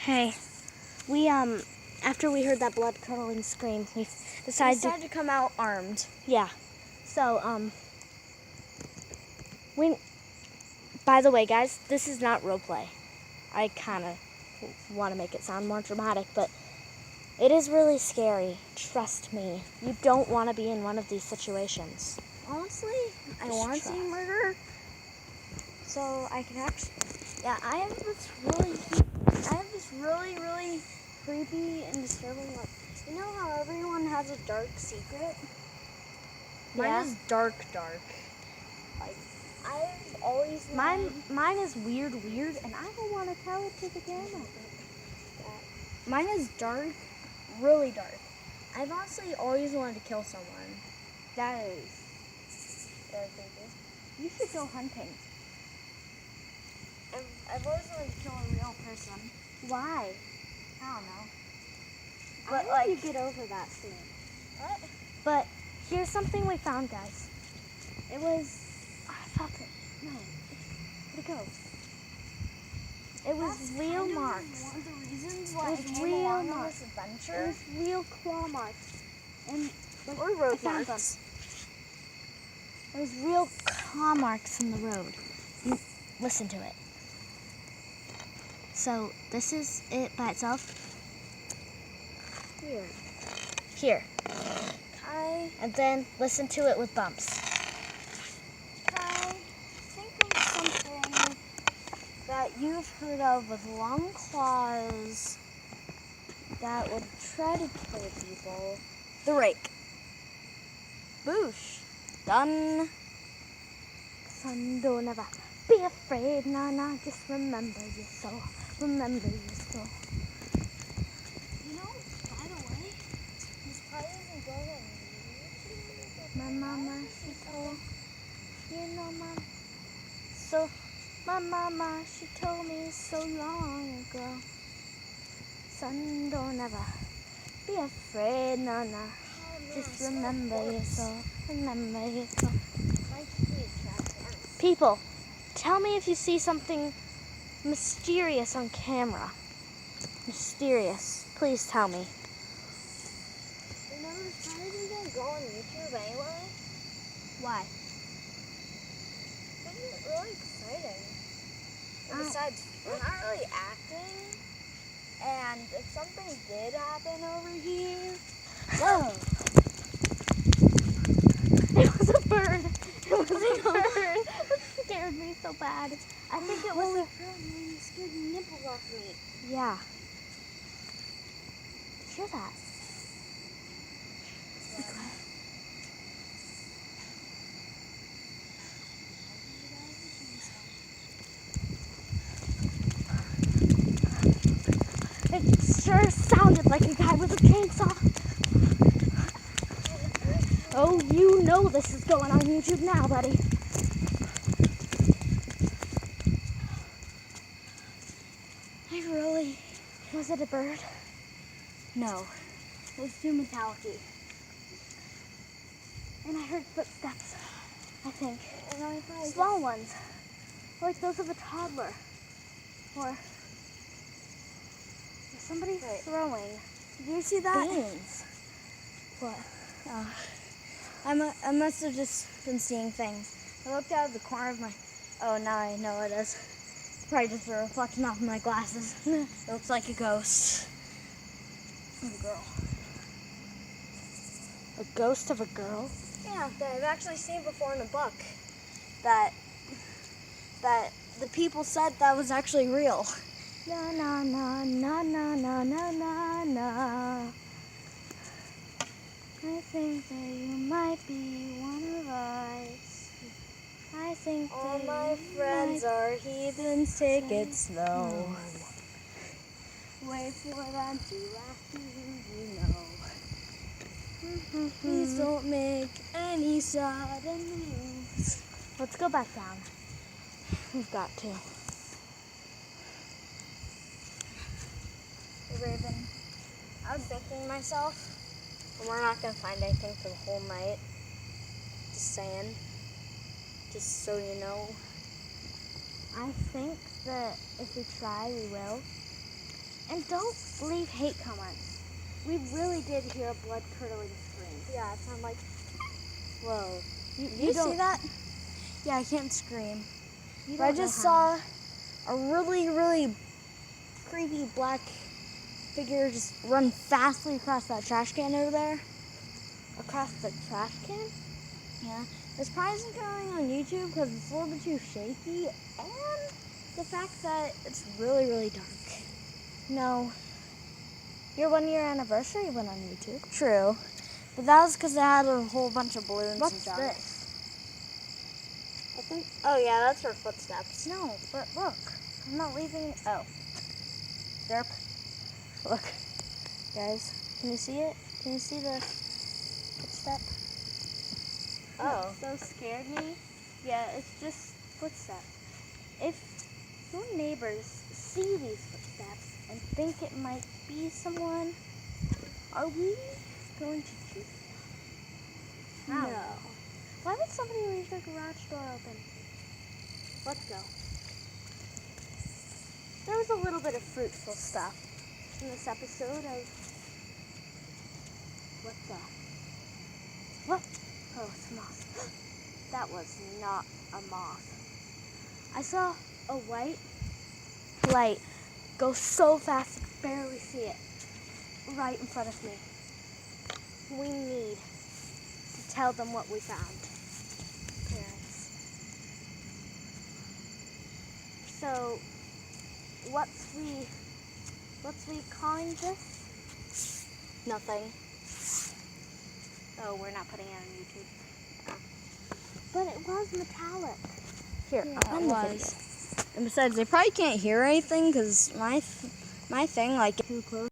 Hey, we after we heard that blood-curdling scream, we decided to come out armed. Yeah. So we. By the way, guys, this is not role play. I kind of want to make it sound more dramatic, but it is really scary. Trust me. You don't want to be in one of these situations. Honestly, I want to see murder. So I can actually. Yeah, I have this really, really creepy and disturbing look. You know how everyone has a dark secret? Mine is dark. Like, I've always Mine is weird, and I don't want to tell it to the camera. Mine is dark, really dark. I've honestly always wanted to kill someone. That is very creepy. You should go hunting. I've always wanted to kill a real person. Why? I don't know. But like, you get over that soon. What? But here's something we found, guys. It was. I thought that. No. Where'd it go? It was real marks. One of the reasons why it was I came real along marks. on this adventure. It was real claw marks. And or road marks. There was real claw marks in the road. Listen to it. So this is it by itself. Here. And then listen to it with bumps. Think of something that you've heard of with long claws that would try to kill people. The rake. Boosh. Done. Son, don't ever be afraid, nah, just remember your soul. Remember your soul. You know, by the way, this probably isn't going on YouTube. My mama, she told, you know, my mama, she told me so long ago. Son, don't ever be afraid, nah, just remember your soul. Remember your soul. People, tell me if you see something mysterious on camera. Mysterious. Please tell me. You know, this probably isn't going to go on YouTube anyway. Why? It's really exciting. And besides, we're not really acting. And if something did happen over here... Whoa! It was a bird. It was a bird. It scared me so bad. I think it was you scared the nipples off me. Yeah. Hear that? It sure sounded like a guy with a chainsaw. Oh, you know this is going on YouTube now, buddy. Was it a bird? No. It was too metallic-y. And I heard footsteps, I think. And I thought small ones. Like those of a toddler. Or somebody throwing. Did you see that? Beans. What? I must have just been seeing things. I looked out of the corner of my... Oh, now I know what it is. Probably just a reflection off of my glasses. It looks like a ghost. Of a girl. A ghost of a girl? Yeah, that I've actually seen before in a book. That the people said that was actually real. Na na na na na na na na na. I think that you might be one of us. I think all that my friends are heathens. Take it slow. Wait for them to after you know. Please don't make any sudden moves. Let's go back down. We've got to. Hey, Raven, I was thinking to myself, we're not going to find anything for the whole night. Just saying. Just so you know. I think that if we try, we will. And don't leave hate comments. We really did hear a blood-curdling scream. Yeah, it sounded like, whoa. You see that? Yeah, I can't scream. You But I don't just know how. saw a really, really creepy black figure just run fastly across that trash can over there. Across the trash can? Yeah. This probably isn't going on YouTube because it's a little bit too shaky, and the fact that it's really, really dark. No. Your 1-year anniversary went on YouTube. True. But that was because they had a whole bunch of balloons and What's junk. this? I think, oh yeah, that's her footsteps. No, but look. I'm not leaving. Oh. Derp. Look. Guys, can you see it? Can you see the footstep? Oh. So scared me. Yeah, it's just footsteps. If your neighbors see these footsteps and think it might be someone, are we going to shoot them? No. Why would somebody leave their garage door open? Let's go. There was a little bit of fruitful stuff in this episode of what the? What? Oh, it's a moth. That was not a moth. I saw a white light go so fast I could barely see it right in front of me. We need to tell them what we found. Parents. So, what's we calling this? Nothing. Oh, we're not putting it on YouTube. But it was metallic. Here, Yeah, I'll it end the was. video. And besides, they probably can't hear anything because my thing, like, too close.